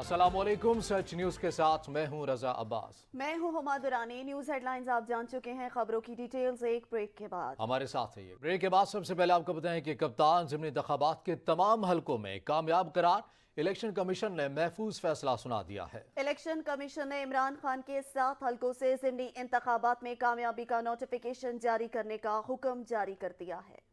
अस्सलाम वालेकुम। सच न्यूज के साथ मैं हूं रजा अब्बास। मैं हूं हुमा दुरानी। न्यूज हेडलाइंस आप जान चुके हैं, खबरों की डिटेल्स एक ब्रेक के बाद। हमारे साथ रहिए। ब्रेक के बाद सबसे पहले आपको बताएं कि कप्तान ज़िमनी इंतखाबात के तमाम हलकों में कामयाब करार, इलेक्शन कमीशन ने महफूज फैसला सुना दिया है। इलेक्शन कमीशन ने इमरान खान के 7 हलकों से ज़िमनी इंतखाबात में कामयाबी का नोटिफिकेशन जारी करने का हुक्म जारी कर दिया है।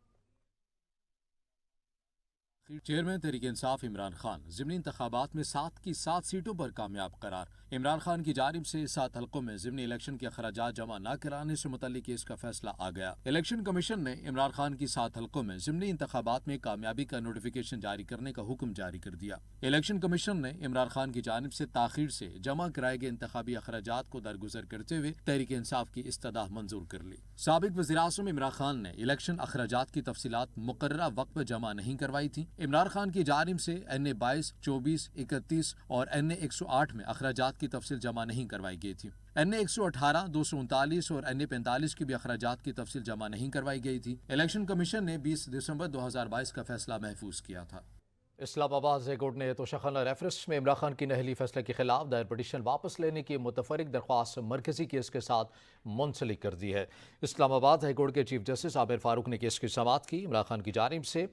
चेयरमैन तहरीक इंसाफ इमरान खान ज़िमनी इंतखाबात में 7 की 7 सीटों पर कामयाब करार। इमरान खान की जानिब से 7 हलकों में ज़िमनी इलेक्शन के अखराजात जमा न कराने से मुतल्लिक केस का फैसला आ गया। इलेक्शन कमीशन ने इमरान खान की 7 हलकों में ज़िमनी इंतखाबात में कामयाबी का नोटिफिकेशन जारी करने का हुक्म जारी कर दिया। इलेक्शन कमीशन ने इमरान खान की जानिब से ताखीर से जमा कराए गए इंतखाबी अखराजात को दरगुजर करते हुए तहरीक इंसाफ की इस्तदा मंजूर कर ली। साबिक वज़ीर-ए-आज़म इमरान खान ने इलेक्शन अखराजात की तफसीलात मुकर्ररा वक्त पर जमा नहीं करवाई थी। इमरान खान की जानिब से NA 22, 24, 31 और NA 108 में अखराजात की तफसील जमा नहीं करवाई गई थी। NA 118, 239 और NA 45 की भी अखराजात की तफसील जमा नहीं करवाई गई थी। इलेक्शन कमीशन ने 20 दिसंबर 2022 का फैसला महफूज किया था। इस्लामाबाद हाई कोर्ट ने तोशाखाना रेफरेंस में इमरान खान की नहली फैसले के खिलाफ दायर पटिशन वापस लेने की मुतफरिक दरख्वास्त मरकजी केस के साथ मुंसलिक कर दी है। इस्लामाबाद हाई कोर्ट के चीफ जस्टिस आबिर फारूक ने केस की समाअत की। इमरान खान की जानिब से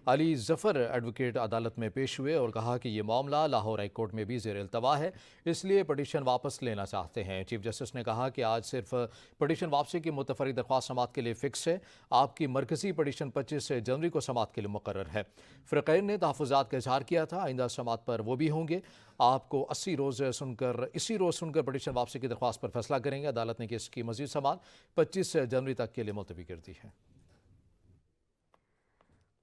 अली जफर एडवोकेट अदालत में पेश हुए और कहा कि ये मामला लाहौर हाई कोर्ट में भी ज़ेर इल्तवा है, इसलिए पटिशन वापस लेना चाहते हैं। चीफ जस्टिस ने कहा कि आज सिर्फ पटिशन वापसी की मुतफरिक दरख्वास्त समाअत के लिए फिक्स है। आपकी मरकजी पटिशन 25 जनवरी को समाअत के लिए मुकर्रर है। फ़िरक़ैन ने तहफ़्फ़ुज़ात का इज़हार किया था, आइंदा समाअत पर वो भी होंगे। आपको इसी रोज़ सुनकर पटिशन वापसी की दरख्वास्त पर फैसला करेंगे। अदालत ने केस की मज़ीद समाअत 25 जनवरी तक के लिए मुलतवी कर दी है।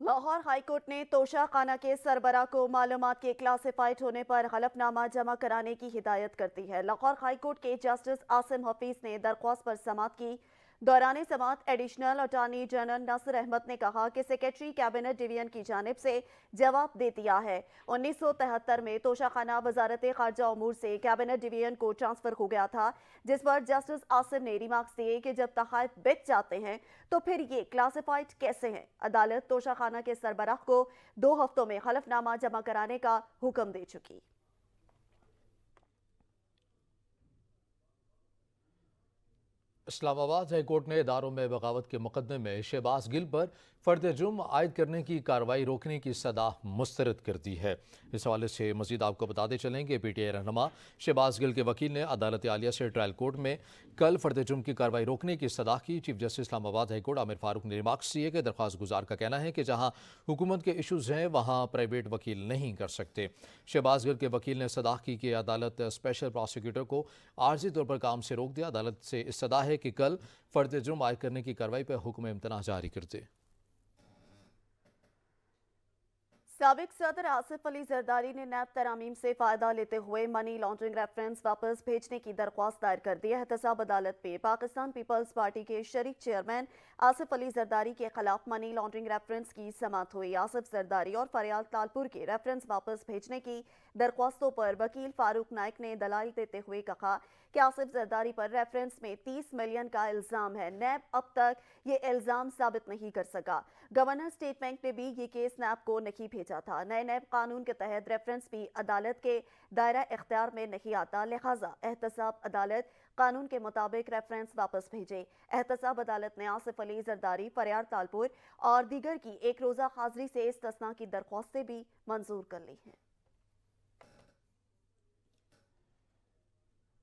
लाहौर हाई कोर्ट ने तोशाखाना के सरबराह को मालूमात के क्लासिफाइड होने पर हलफनामा जमा कराने की हिदायत करती है। लाहौर हाई कोर्ट के जस्टिस आसिम हफीज ने दरख्वास्त पर समाअत की। दौरान समाअत एडिशनल अटॉर्नी जनरल नसर अहमद ने कहा कि सेक्रेटरी कैबिनेट डिवीजन की जानिब से जवाब दे दिया है। 1973 में तोशाखाना वजारत खारजा उमूर से कैबिनेट डिवीजन को ट्रांसफर हो गया था, जिस पर जस्टिस आसिम ने रिमार्क्स दिए कि जब तहफ़ बिक जाते हैं तो फिर ये क्लासिफाइड कैसे हैं। अदालत तोशाखाना के सरबराह को 2 हफ्तों में हलफनामा जमा कराने का हुक्म दे चुकी। इस्लामाबाद हाई कोर्ट ने इदारों में बगावत के मुकदमे में शहबाज गिल पर फर्द जुर्म आयद करने की कार्रवाई रोकने की सदा मुस्तरद कर दी है। इस हवाले से मजीद आपको बताते चलें कि PTI रहनुमा शहबाज गिल के वकील ने अदालत आलिया से ट्रायल कोर्ट में कल फर्द जुर्म की कार्रवाई रोकने की सदा की। Chief justice Islamabad high court Aamir Farooq ने रिमार्क्स दिए कि दरख्वास्त गुजार का कहना है कि जहाँ हुकूमत के इशूज़ हैं वहाँ प्राइवेट वकील नहीं कर सकते। शहबाज गिल के वकील ने सदा की कि अदालत स्पेशल प्रोसिक्यूटर को आर्जी तौर पर काम से रोक दिया। अदालत से इस्तदा है कि कल फर्द जुर्म आयद करने की कार्रवाई पर हुक्म इम्तना जारी कर दे। साबिक सदर आसिफ अली जरदारी ने नैब तरामीम से फ़ायदा लेते हुए मनी लॉन्ड्रिंग रेफरेंस वापस भेजने की दरख्वास्त दायर कर दी है। एहतसाब अदालत में पाकिस्तान पीपल्स पार्टी के शरीक चेयरमैन आसिफ अली जरदारी के खिलाफ मनी लॉन्ड्रिंग रेफरेंस की समाअत हुई। आसिफ जरदारी और फरियाल तालपुर के रेफरेंस वापस भेजने की दरख्वास्तों पर वकील फारूक नाइक ने दलाइल देते हुए कहा कि आसिफ जरदारी पर रेफरेंस में 30 मिलियन का इल्ज़ाम है। नैब अब तक ये इल्ज़ाम साबित नहीं कर सका। गवर्नर स्टेट बैंक ने भी ये केस नैब को नहीं भेजा था। नए नैब कानून के तहत रेफरेंस भी अदालत के दायरा इख्तियार में नहीं आता, लिहाजा एहतसाब अदालत कानून के मुताबिक रेफरेंस वापस भेजे। एहतसाब अदालत ने आसिफ अली जरदारी, फरियाल तालपुर और दीगर की एक रोज़ा हाजिरी से इस्तिस्ना की दरख्वास्तें भी मंजूर कर ली हैं।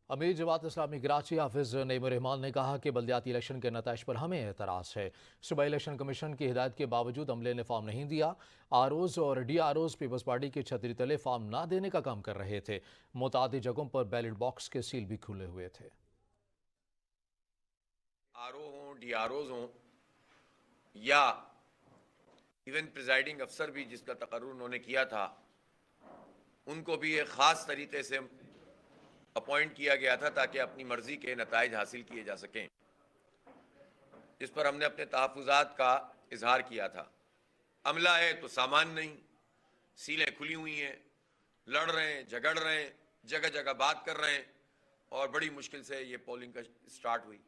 अमीर जमात इस्लामी कराची हाफिज नईमुर रहमान ने कहा कि बल्दियाती इलेक्शन के नताइज पर हमें एतराज़ है। सूबा इलेक्शन कमीशन की हिदायत के बावजूद अमले ने फॉर्म नहीं दिया। ROs और DROs पीपल्स पार्टी की छतरी तले फॉर्म ना देने का काम कर रहे थे। मुतादिद जगहों पर बैलेट बॉक्स के सील भी खुले हुए थे। RO हों, DROs हों या इवन प्रिजाइडिंग अफसर भी जिसका तकर्रुर उन्होंने किया था, उनको भी एक ख़ास तरीके से अपॉइंट किया गया था ताकि अपनी मर्जी के नताइज हासिल किए जा सकें, जिस पर हमने अपने तहफ़्फ़ुज़ात का इजहार किया था। अमला है तो सामान नहीं, सीलें खुली हुई हैं, लड़ रहे हैं, झगड़ रहे हैं, जगह जगह बात कर रहे हैं और बड़ी मुश्किल से ये पोलिंग का स्टार्ट हुई।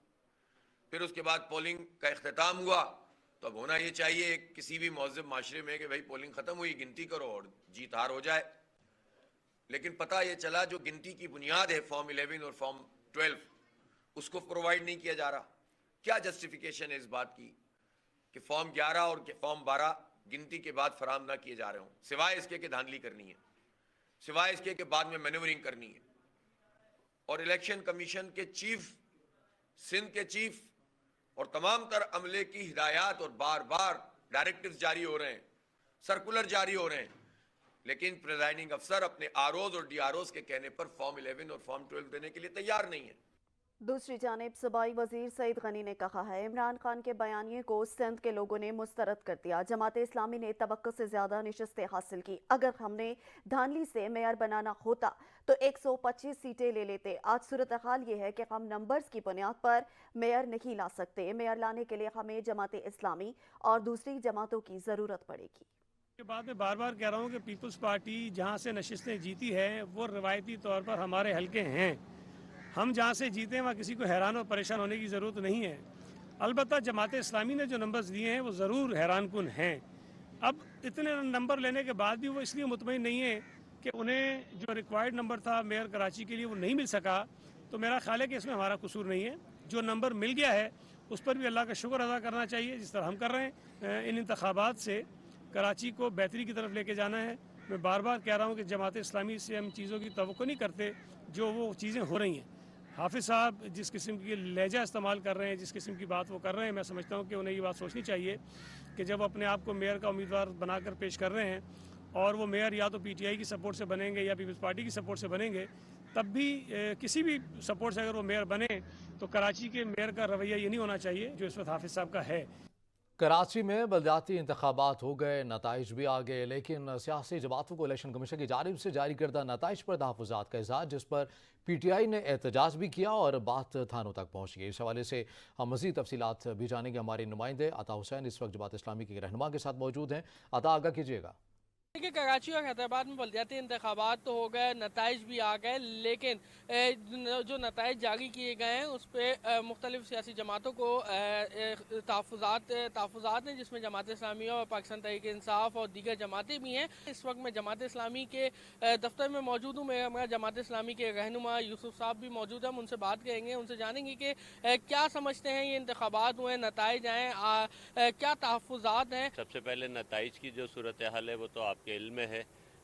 फिर उसके बाद पोलिंग का इख्तिताम हुआ तो अब होना ये चाहिए किसी भी महज़ब माशरे में कि भाई पोलिंग ख़त्म हुई, गिनती करो और जीत हार हो जाए। لیکن پتہ یہ چلا جو گنتی کی بنیاد ہے فارم 11 اور فارم 12 اس کو پرووائڈ نہیں کیا جا رہا. کیا جسٹیفیکیشن ہے اس بات کی کہ فارم 11 اور فارم 12 گنتی کے بعد فراہم نہ کیے جا رہے ہوں، سوائے اس کے کہ دھاندلی کرنی ہے، سوائے اس کے کہ بعد میں مینیورنگ کرنی ہے. اور الیکشن کمیشن کے چیف، سندھ کے چیف اور تمام تر عملے کی ہدایات اور بار بار ڈائریکٹیوز جاری ہو رہے ہیں، سرکولر جاری ہو رہے ہیں، لیکن پریزائڈنگ افسر اپنے آروز اور ڈی آروز کے کہنے پر فارم 11 اور فارم 12 دینے کے لیے تیار نہیں ہے. دوسری جانب صوبائی وزیر سعید غنی نے کہا ہے عمران خان کے بیانیے کو سندھ کے لوگوں نے مسترد کر دیا. جماعت اسلامی نے توقع سے زیادہ نشستیں حاصل کی. اگر ہم نے دھانلی سے میئر بنانا ہوتا تو 125 سیٹیں لے لیتے. آج صورتحال یہ ہے کہ ہم نمبرز کی بنیاد پر میئر نہیں لا سکتے. میئر لانے کے لیے ہمیں جماعت اسلامی اور دوسری جماعتوں کی ضرورت پڑے گی. کے بعد میں بار بار کہہ رہا ہوں کہ پیپلز پارٹی جہاں سے نشستیں جیتی ہے وہ روایتی طور پر ہمارے حلقے ہیں. ہم جہاں سے جیتے ہیں وہاں کسی کو حیران اور پریشان ہونے کی ضرورت نہیں ہے. البتہ جماعت اسلامی نے جو نمبرز دیے ہیں وہ ضرور حیران کن ہیں. اب اتنے نمبر لینے کے بعد بھی وہ اس لیے مطمئن نہیں ہے کہ انہیں جو ریکوائرڈ نمبر تھا میئر کراچی کے لیے وہ نہیں مل سکا. تو میرا خیال ہے کہ اس میں ہمارا قصور نہیں ہے. جو نمبر مل گیا ہے اس پر بھی اللہ کا شکر ادا کرنا چاہیے جس طرح ہم کر رہے ہیں. ان انتخابات سے کراچی کو بہتری کی طرف لے کے جانا ہے. میں بار بار کہہ رہا ہوں کہ جماعت اسلامی سے ہم چیزوں کی توقع نہیں کرتے جو وہ چیزیں ہو رہی ہیں. حافظ صاحب جس قسم کی لہجہ استعمال کر رہے ہیں، جس قسم کی بات وہ کر رہے ہیں، میں سمجھتا ہوں کہ انہیں یہ بات سوچنی چاہیے کہ جب اپنے آپ کو میئر کا امیدوار بنا کر پیش کر رہے ہیں اور وہ میئر یا تو پی ٹی آئی کی سپورٹ سے بنیں گے یا پیپلز پارٹی کی سپورٹ سے بنیں گے، تب بھی کسی بھی سپورٹ سے اگر وہ میئر بنے تو کراچی کے میئر کا رویہ یہ نہیں ہونا چاہیے جو اس وقت حافظ صاحب کا ہے. کراچی میں بلدیاتی انتخابات ہو گئے، نتائج بھی آ گئے، لیکن سیاسی جماعتوں کو الیکشن کمیشن کی جانب سے جاری کردہ نتائج پر تحفظات کا اظہار، جس پر پی ٹی آئی نے احتجاج بھی کیا اور بات تھانوں تک پہنچ گئی. اس حوالے سے ہم مزید تفصیلات بھی جانیں گے. ہمارے نمائندے عطا حسین اس وقت جماعت اسلامی کے رہنما کے ساتھ موجود ہیں. عطا، آگاہ کیجیے گا. کہ کراچی اور حیدرآباد میں بلدیاتی انتخابات تو ہو گئے، نتائج بھی آ گئے، لیکن جو نتائج جاری کیے گئے ہیں اس پہ مختلف سیاسی جماعتوں کو تحفظات ہیں، جس میں جماعت اسلامی اور پاکستان تحریک انصاف اور دیگر جماعتیں بھی ہیں. اس وقت میں جماعت اسلامی کے دفتر میں موجود ہوں. میں جماعت اسلامی کے رہنما یوسف صاحب بھی موجود ہیں. ہم ان سے بات کریں گے، ان سے جانیں گے کہ کیا سمجھتے ہیں یہ انتخابات ہوئے، نتائج آئیں، کیا تحفظات ہیں. سب سے پہلے نتائج کی جو صورتحال ہے وہ تو آپ کے علم میں ہے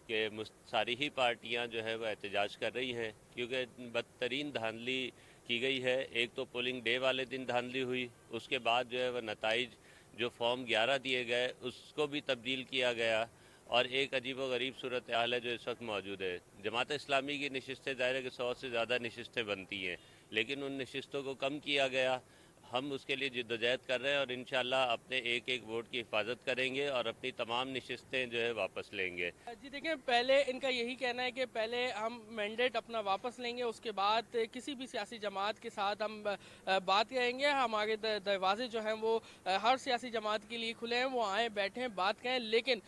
کہ ساری ہی پارٹیاں جو ہے وہ احتجاج کر رہی ہیں کیونکہ بدترین دھاندلی کی گئی ہے. ایک تو پولنگ ڈے والے دن دھاندلی ہوئی، اس کے بعد جو ہے وہ نتائج جو فارم 11 دیے گئے اس کو بھی تبدیل کیا گیا، اور ایک عجیب و غریب صورتحال ہے جو اس وقت موجود ہے. جماعت اسلامی کی نشستیں ظاہر ہے کہ 100 سے زیادہ نشستیں بنتی ہیں، لیکن ان نشستوں کو کم کیا گیا. ہم اس کے لیے جدوجہد کر رہے ہیں اور انشاءاللہ اپنے ایک ایک ووٹ کی حفاظت کریں گے اور اپنی تمام نشستیں جو ہے واپس لیں گے. جی دیکھیں، پہلے ان کا یہی کہنا ہے کہ پہلے ہم مینڈیٹ اپنا واپس لیں گے، اس کے بعد کسی بھی سیاسی جماعت کے ساتھ ہم بات کریں گے. ہمارے دروازے جو ہیں وہ ہر سیاسی جماعت کے لیے کھلے ہیں، وہ آئیں بیٹھیں بات کریں، لیکن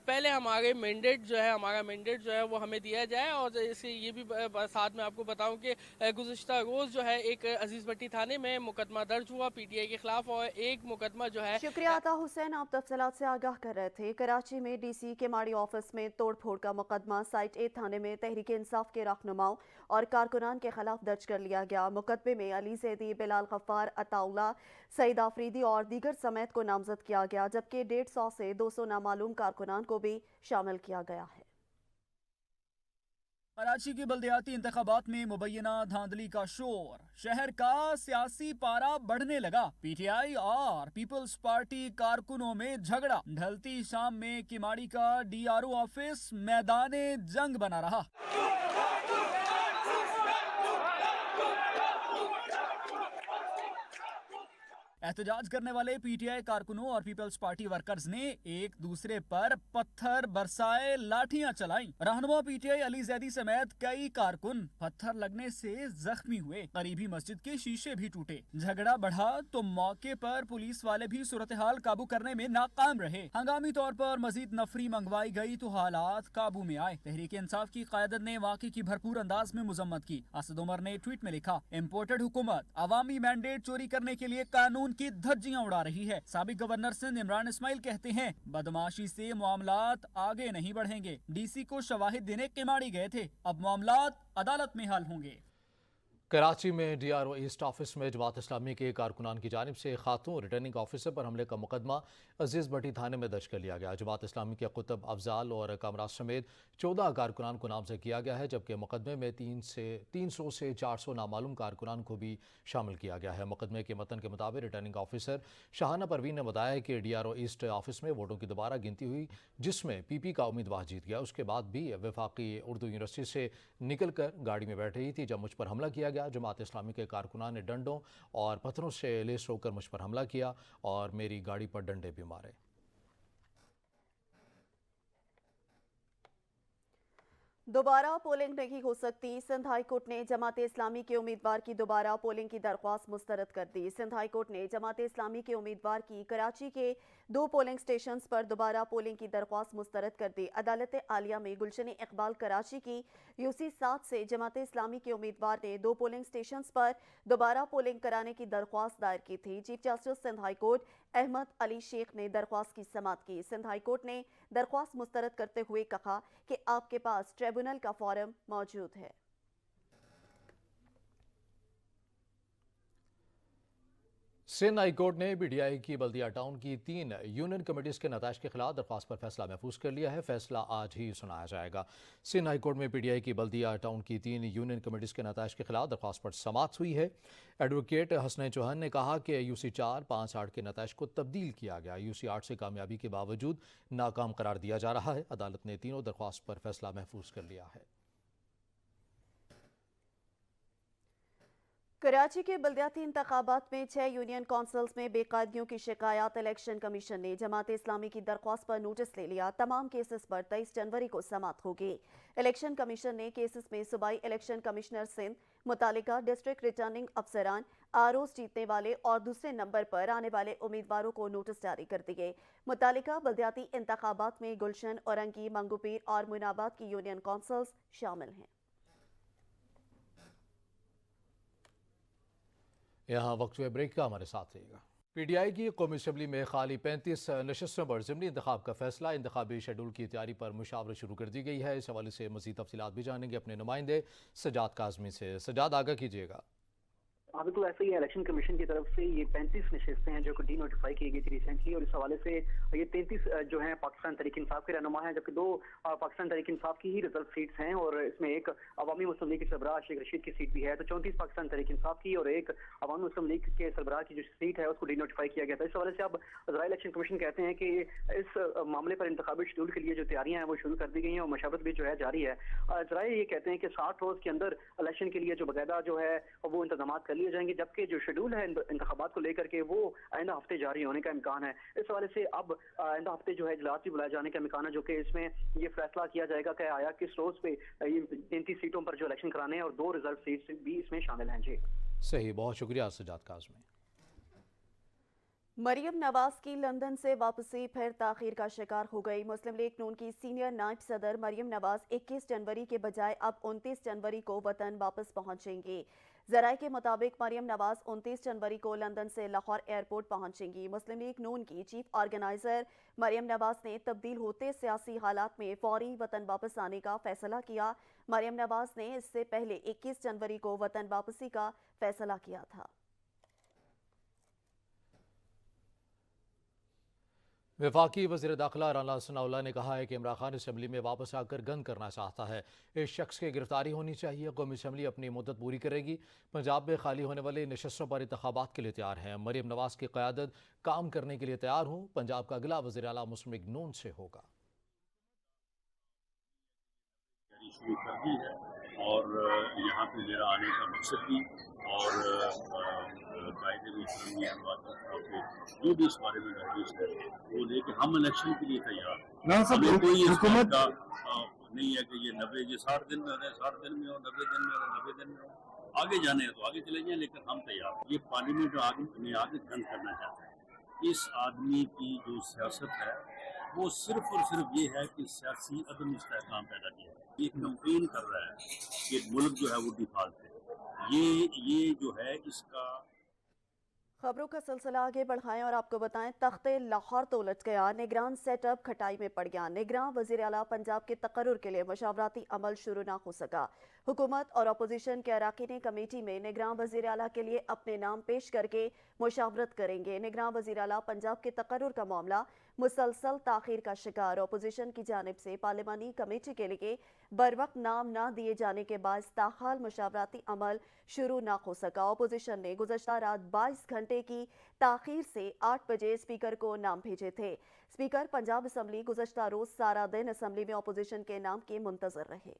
پہلے ہمارا مینڈیٹ جو ہے وہ ہمیں دیا جائے. اور اس یہ بھی ساتھ میں آپ کو بتاؤں کہ گزشتہ روز جو ہے ایک عزیز بٹی تھانے میں مقدمہ درج ہوا پی ٹی آئی کے خلاف، اور ایک مقدمہ جو ہے. شکریہ عطا حسین، آپ تفصیلات سے آگاہ کر رہے تھے. کراچی میں ڈی سی کے ماڑی آفس میں توڑ پھوڑ کا مقدمہ سائٹ 8 تھانے میں تحریک انصاف کے رہنماؤں اور کارکنان کے خلاف درج کر لیا گیا. مقدمے میں علی زیدی، بلال غفار، عطا اللہ، سعید آفریدی اور دیگر سمیت کو نامزد کیا گیا، جبکہ 150 سے 200 نامعلوم کارکنان کو بھی شامل کیا گیا ہے. کراچی کے بلدیاتی انتخابات میں مبینہ دھاندلی کا شور، شہر کا سیاسی پارا بڑھنے لگا. پی ٹی آئی اور پیپلز پارٹی کارکنوں میں جھگڑا. ڈھلتی شام میں کماڑی کا ڈی آر او آفس میدان جنگ بنا رہا. احتجاج کرنے والے پی ٹی آئی کارکنوں اور پیپلز پارٹی ورکرز نے ایک دوسرے پر پتھر برسائے، لاٹھیاں چلائیں. رہنما پی ٹی آئی علی زیدی سمیت کئی کارکن پتھر لگنے سے زخمی ہوئے. قریبی مسجد کے شیشے بھی ٹوٹے. جھگڑا بڑھا تو موقع پر پولیس والے بھی صورتحال قابو کرنے میں ناکام رہے. ہنگامی طور پر مزید نفری منگوائی گئی تو حالات قابو میں آئے. تحریک انصاف کی قیادت نے واقعے کی بھرپور انداز میں مذمت کی. اسد عمر نے ٹویٹ میں لکھا، امپورٹڈ حکومت عوامی مینڈیٹ چوری کرنے کے لیے قانون की धज्जियां उड़ा रही है। साबिक गवर्नर सिंध इमरान इस्माइल कहते हैं बदमाशी से मामलात आगे नहीं बढ़ेंगे। डीसी को शवाहिद देने किमाड़ी गए थे, अब मामलात अदालत में हल होंगे। कराची में DRO ईस्ट ऑफिस में जमात इस्लामी के कारकुनान की जानिब से खातून रिटर्निंग ऑफिसर पर हमले का मुकदमा अजीज भट्टी थाने में दर्ज कर लिया गया। जमात इस्लामी के कुतुब अफजाल और कामराज समेत 14 कारकुनान को नामजद किया गया है, जबकि मुकदमे में 300 से 400 नामालूम कारकुनान को भी शामिल किया गया है। मुकदमे के मतन के मुताबिक रिटर्निंग ऑफिसर शाहाना परवीन ने बताया कि DRO ईस्ट ऑफिस में वोटों की दोबारा गिनती हुई, जिसमें PP का उम्मीदवार जीत गया। उसके बाद भी वफाकी उर्दू यूनिवर्सिटी से निकल कर गाड़ी में बैठ रही थी जब मुझ पर हमला किया गया। जमात इस्लामी के कारकुनान ने डंडों और पत्थरों से लैस होकर मुझ पर हमला किया और मेरी गाड़ी पर डंडे भी मारे। दोबारा पोलिंग नहीं हो सकती। सिंध हाई कोर्ट ने जमात इस्लामी के उम्मीदवार की दोबारा पोलिंग की दरख्वास्त मुस्तरद कर दी। सिंध हाई कोर्ट ने जमात इस्लामी के उम्मीदवार की कराची के 2 पोलिंग स्टेशंस पर दोबारा पोलिंग की दरख्वास्त मुस्तरद कर दी। अदालत आलिया में गुलशन इकबाल कराची की UC 7 से जमात इस्लामी के उम्मीदवार ने 2 पोलिंग स्टेशंस पर दोबारा पोलिंग कराने की दरख्वास्त दायर की थी। Chief justice Sindh high court Ahmad Ali Shaikh ने दरख्वास्त की समाअत की। सिंध हाई कोर्ट ने दरख्वास्त मुस्तरद करते हुए कहा कि आपके पास ट्रिब्यूनल का फॉर्म मौजूद है। सिंध हाई कोर्ट ने BDI की बल्दिया टाउन की 3 यूनियन कमेटीज के नताइज के खिलाफ दरख्वास्त पर फैसला महफूज कर लिया है। फैसला आज ही सुनाया जाएगा। सिंध हाई कोर्ट में BDI की बल्दिया टाउन की 3 यूनियन कमेटीज के नताइज के खिलाफ दरख्वास्त पर समाअत हुई है। एडवोकेट हसनैन चौहान ने कहा कि UC 4, 5, 8 के नताइज को तब्दील किया गया। UC 8 से कामयाबी के बावजूद नाकाम करार दिया जा रहा है। अदालत ने तीनों दरख्वास्त पर फैसला महफूज कर लिया है। कराची के बल्दियाती इंतखाबात में 6 यूनियन काउंसिल्स में बेकायदगियों की शिकायत। इलेक्शन कमीशन ने जमात इस्लामी की दरख्वास्त पर नोटिस ले लिया। तमाम केसेस पर 23 जनवरी को समाअत होगी। इलेक्शन कमीशन ने केसेस में सूबाई इलेक्शन कमिश्नर सिंध, मुतालिका डिस्ट्रिक्ट रिटर्निंग अफसरान, ROs जीतने वाले और दूसरे नंबर पर आने वाले उम्मीदवारों को नोटिस जारी कर दिए। मुतालिका बल्दियाती इंतखाबात में गुलशन, औरंगी, मंगूपीर और मुनाबाद की यूनियन काउंसिल्स शामिल हैं। यहाँ वक्त हुए ब्रेक का, हमारे साथ रहिएगा। PDI की कौमी असम्बली में खाली 35 नशस्तों पर ज़िमनी इंतखाब का फैसला। इंतखाबी शेड्यूल की तैयारी पर मुशावरत शुरू कर दी गई है। इस हवाले से मज़ीद तफसीलात भी जानेंगे अपने नुमाइंदे सजाद काज़मी से। सजाद, आगाह कीजिएगा। हाँ बिल्कुल ऐसे ही इलेक्शन कमीशन की तरफ से ये 35 नशिस्तें हैं जो कि डीनोटिफाई की गई थी रिसेंटली, और इस हवाले से ये 33 जो हैं पाकिस्तान तहरीक इंसाफ के रहनुमा हैं, जबकि 2 पाकिस्तान तहरीक इंसाफ की ही रिजर्व सीट्स हैं और इसमें एक अवामी मुस्लिम लीग के सरबराह शेख रशीद की सीट भी है। तो 34 पाकिस्तान तहरीक इंसाफ की और एक अवामी मुस्लिम लीग के सरबराह की जो सीट है उसको डीनोटिफाई किया गया था। इस हवाले से अब ज़रा इलेक्शन कमीशन कहते हैं कि इस मामले पर इंतखाबी शेड्यूल के लिए जो तैयारियां हैं वो शुरू कर दी गई हैं और मशावरत भी जो है जारी है। ज़रा ये कहते हैं कि 60 रोज़ के अंदर इलेक्शन के लिए जो बाकायदा जो है वो इंतजाम कर लिए जाएंगे, जबकि जो शेड्यूल है इंतखाबात को लेकर के वो आइंदा हफ्ते जारी होने का इम्कान है। इस हवाले से अब आइंदा हफ्ते जो है इजलास भी बुलाए जाने का इम्कान है, जो कि इसमें ये फैसला किया जाएगा कि आया किस रोज पे 33 सीटों पर जो इलेक्शन कराने हैं और 2 रिजर्व सीट्स भी इसमें शामिल हैं। जी सही, बहुत शुक्रिया सजाद काज़मी। मरियम नवाज की लंदन से वापसी फिर ताखीर का शिकार हो गई। मुस्लिम लीग नून की सीनियर नायब सदर मरियम नवाज 21 जनवरी के बजाय अब 29 जनवरी को वतन वापस पहुंचेंगी। जराये के मुताबिक मरियम नवाज 29 जनवरी को लंदन से लाहौर एयरपोर्ट पहुंचेंगी। मुस्लिम लीग नून की चीफ ऑर्गेनाइजर मरियम नवाज ने तब्दील होते सियासी हालात में फौरी वतन वापस आने का फैसला किया। मरियम नवाज ने इससे पहले 21 जनवरी को वतन वापसी का फैसला किया था। वफाकी वज़ीर दाखिला राना सनाउल्लाह ने कहा है कि इमरान खान असम्बली में वापस आकर गंद करना चाहता है। इस शख्स की गिरफ्तारी होनी चाहिए। कौमी असम्बली अपनी मुद्दत पूरी करेगी। पंजाब में खाली होने वाले नशस्तों पर इंतखाबात के लिए तैयार हैं। मरियम नवाज की क़यादत काम करने के लिए तैयार हूँ। पंजाब का अगला वज़ीर आला मुस्लिम लीग नून से होगा। शुरू कर दी है और यहाँ पे मेरा आने का मकसद भी और कायदे में जो भी इस बारे में निर्देश है वो लेके हम इलेक्शन के लिए तैयार हैं। कोई इस बात का नहीं है कि ये 90 ये 60 दिन में हो रहे, 60 दिन में हो, 90 दिन में हो, 90 दिन में हो, आगे जाने हैं तो आगे चले जाएं, लेकिन हम तैयार हैं। ये पार्लियामेंट जो आगे गंद करना चाहते हैं। इस आदमी की जो सियासत है वो सिर्फ और सिर्फ ये है कि सियासी अदम इस्तेहकाम पैदा किया है। ये कंपेन कर रहा है कि मुल्क जो है वो डिफॉल्ट है। ये जो है इसका खबरों का सिलसिला आगे बढ़ाएं और आपको बताएं, तख्ते लाहौर तो उलट गया, निगरान सेटअप खटाई में पड़ गया। निगरान वजीर आला पंजाब के तकर्रुर के लिए मशावराती अमल शुरू ना हो सका। हुकूमत और अपोजिशन के अराकीन कमेटी में निगरान वजीर आला के लिए अपने नाम पेश करके मुशावरत करेंगे। निगरान वजीर आला पंजाब के तकर्रुर का मामला मुसलसल ताखीर का शिकार। अपोजिशन की जानिब से पार्लिमानी कमेटी के लिए बरवक्त नाम ना दिए जाने के बाद ताहाल मुशावराती अमल शुरू ना हो सका। अपोजिशन ने गुज़श्ता रात 22 घंटे की ताखीर से 8 बजे स्पीकर को नाम भेजे थे। स्पीकर पंजाब असम्बली गुज़श्ता रोज सारा दिन असम्बली में अपोजिशन के नाम के मुंतजर रहे।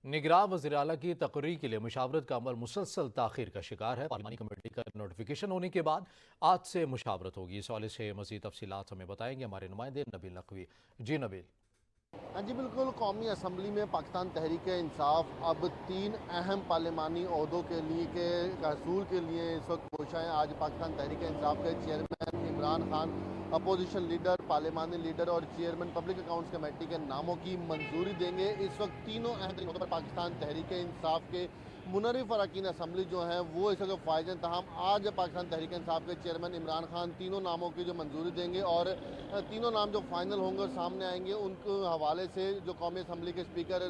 निगरान वज़ीर आला की तकरीर के लिए मुशावरत का अमल मुसलसल ताखीर का शिकार है। पार्लिमानी कमेटी का नोटिफिकेशन होने के बाद आज से मुशावरत होगी। इस हवाले से मज़ीद तफसीलात हमें बताएंगे हमारे नुमाइंदे नबील नकवी। जी नबील। हाँ जी बिल्कुल, कौमी असम्बली में पाकिस्तान तहरीक इंसाफ अब 3 अहम पार्लिमानी ओहदों के लिए के हसूल के लिए इस वक्त कोशिश है। आज पाकिस्तान तहरीक इंसाफ के chairman Imran Khan, opposition leader, पार्लिमानी लीडर और चेयरमैन पब्लिक अकाउंट्स कमेटी के नामों की मंजूरी देंगे। इस वक्त तीनों अहम ओहदों पर पाकिस्तान तहरीक इंसाफ के मुनरिफ अरकान असम्बली जो हैं वो इस वक्त फायज हैं। तहम आज पाकिस्तान तहरीक इंसाफ के चेयरमैन इमरान खान तीनों नामों की जो मंजूरी देंगे और तीनों नाम जो फाइनल होंगे सामने आएंगे। उनके हवाले से जो कौमी असम्बली के स्पीकर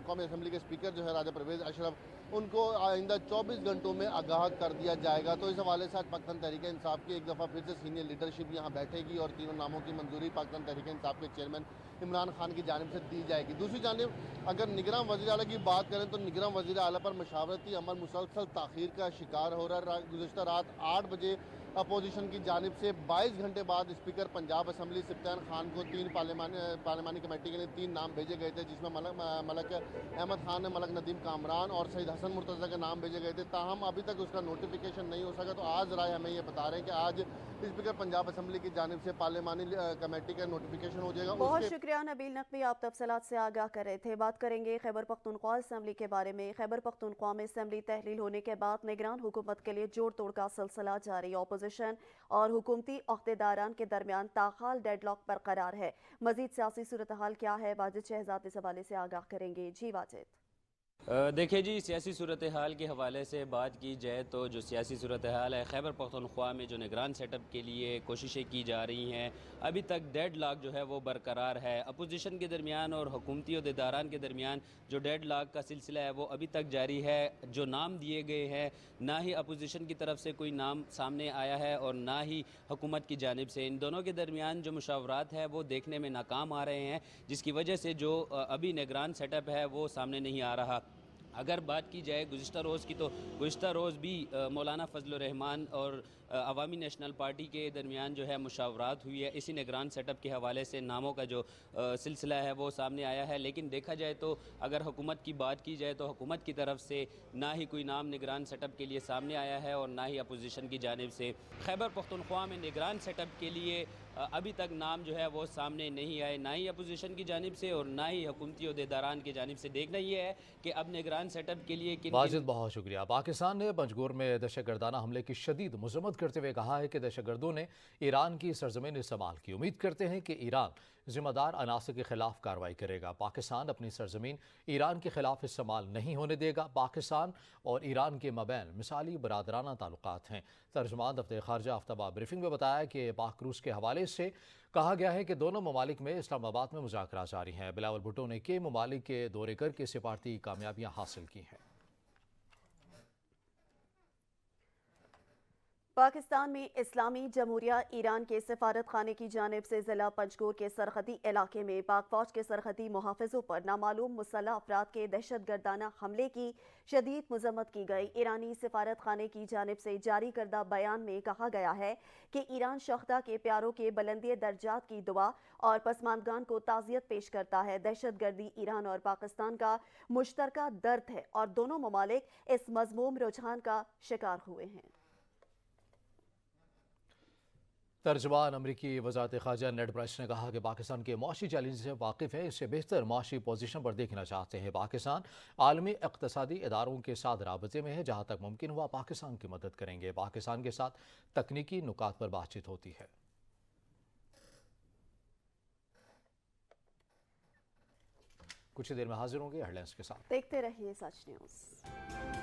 कौमी असम्बली के स्पीकर जो है राजा परवेज़ अशरफ, उनको आइंदा 24 घंटों में आगाह कर दिया जाएगा। तो इस हवाले से आज पाकिस्तान तहरीक इंसाफ की एक दफ़ा फिर से सीनियर लीडरशिप यहाँ बैठेगी और तीनों नामों की मंजूरी पाकिस्तान तहरीक इंसाफ के चेयरमैन इमरान खान की जानिब से दी जाएगी। दूसरी जानिब अगर निगरान वज़ीर आला की बात करें तो निगरान वज़ीर आला पर मशावरती अमल मुसलसल ताख़ीर का शिकार हो रहा है। गुज़श्ता रात 8 बजे अपोजिशन की जानिब से 22 घंटे बाद स्पीकर पंजाब असम्बली सिप्तान खान को 3 पार्लिमानी कमेटी के लिए 3 नाम भेजे गए थे, जिसमें मलक अहमद खान, मलक नदीम कामरान और सईद हसन मुर्तज़ा के नाम भेजे गए थे। ताहम अभी तक उसका नोटिफिकेशन नहीं हो सका। तो आज राय हमें ये बता रहे हैं कि आज स्पीकर पंजाब असम्बली की जानिब से पार्लिमानी कमेटी का नोटिफिकेशन हो जाएगा। बहुत शुक्रिया नबील नकवी, आप तफसीलात से आगाह कर रहे थे। बात करेंगे खैबर पख्तूनख्वा असम्बली के बारे में। खैबर पख्तूनख्वा में असम्बली तहलील होने के बाद निगरान हुकूमत के लिए जोड़ तोड़ का सिलसिला जारी। अपोजिशन और हुकूमती अहदेदारान के दरमियान ताहाल डेडलॉक बरकरार है। मजीद सियासी सूरत हाल क्या है, वाजिद शहजाद इस हवाले से आगाह करेंगे। जी वाजिद। देखिए जी, सियासी सूरत हाल के हवाले से बात की जाए तो जो सियासी सूरत हाल है खैबर पख्तूनख्वा में जो निगरान सेटअप के लिए कोशिशें की जा रही हैं, अभी तक डेड लॉक जो है वो बरकरार है। अपोजिशन के दरमियान और हुकूमती अहदेदारान के दरमियान जो डेड लॉक का सिलसिला है वो अभी तक जारी है। जो नाम दिए गए हैं, ना ही अपोजिशन की तरफ से कोई नाम सामने आया है और ना ही हुकूमत की जानिब से। इन दोनों के दरमियान जो मुशावरात है वो देखने में नाकाम आ रहे हैं, जिसकी वजह से जो अभी निगरान सेटअप है वो सामने नहीं आ रहा। अगर बात की जाए गुज़िश्ता रोज़ की तो गुज़िश्ता रोज़ भी मौलाना फजलुर रहमान और अवामी नेशनल पार्टी के दरमियान जो है मुशावरात हुई है। इसी निगरान सेटअप के हवाले से नामों का जो सिलसिला है वो सामने आया है। लेकिन देखा जाए तो अगर हुकूमत की बात की जाए तो हुकूमत की तरफ से ना ही कोई नाम निगरान सेटअप के लिए सामने आया है और ना ही अपोजिशन की जानिब से। खैबर पख्तूनख्वा में निगरान सेटअप के लिए अभी तक नाम जो है वो सामने नहीं आए, ना ही अपोजिशन की जानिब से और ना ही हुकूमती अहदेदारान की जानिब से। देखना ये है कि अब निगरान सेटअप के लिए वाजिद बहुत शुक्रिया। पाकिस्तान ने पंजगोर में दहशतगर्दाना हमले की शदीद मजम्मत करते हुए कहा है कि दहशतगर्दों ने ईरान की सरजमीन इस्तेमाल की। उम्मीद करते हैं कि ईरान जिम्मेदार अनासर के खिलाफ कार्रवाई करेगा। पाकिस्तान अपनी सरजमीन ईरान के खिलाफ इस्तेमाल नहीं होने देगा। पाकिस्तान और ईरान के मबैन मिसाली बरादराना ताल्लुकात हैं। तर्जुमान दफ्तर खारजा आफ्ताब ब्रीफिंग में बताया कि पाक रूस के हवाले से कहा गया है कि दोनों ममालिक में इस्लामाबाद में मुज़ाकरा जारी हैं। बिलावल भुट्टो ने कई ममालिक के दौरे करके सिफारती कामयाबियाँ हासिल की हैं। पाकिस्तान में इस्लामी जमहूरिया ईरान के सफारत खाने की जानिब से ज़िला पंजगोर के सरहदी इलाके में पाक फौज के सरहदी मुहाफ़िज़ों पर नामालूम मुसल्लह अफराद के दहशतगर्दाना हमले की शदीद मजम्मत की गई। ईरानी सफारत खाने की जानिब से जारी करदा बयान में कहा गया है कि ईरान शहदा के प्यारों के बुलंदी दर्जात की दुआ और पसमानदगान को ताज़ियत पेश करता है। दहशतगर्दी ईरान और पाकिस्तान का मुश्तरका दर्द है और दोनों ममालिक इस मज़मूम रुझान का शिकार हुए हैं। तर्जुमान अमरीकी वज़ारत ख़ारजा नेड प्राइस ने कहा कि पाकिस्तान के मुआशी चैलेंज से वाकिफ़ है, इससे बेहतर मुआशी पोजीशन पर देखना चाहते हैं। पाकिस्तान आलमी इक़्तिसादी इदारों के साथ राबते में है, जहाँ तक मुमकिन हुआ पाकिस्तान की मदद करेंगे। पाकिस्तान के साथ तकनीकी नुकात पर बातचीत होती है। कुछ ही देर में हाजिर होंगे हेडलाइंस के साथ। देखते रहिए सच न्यूज़।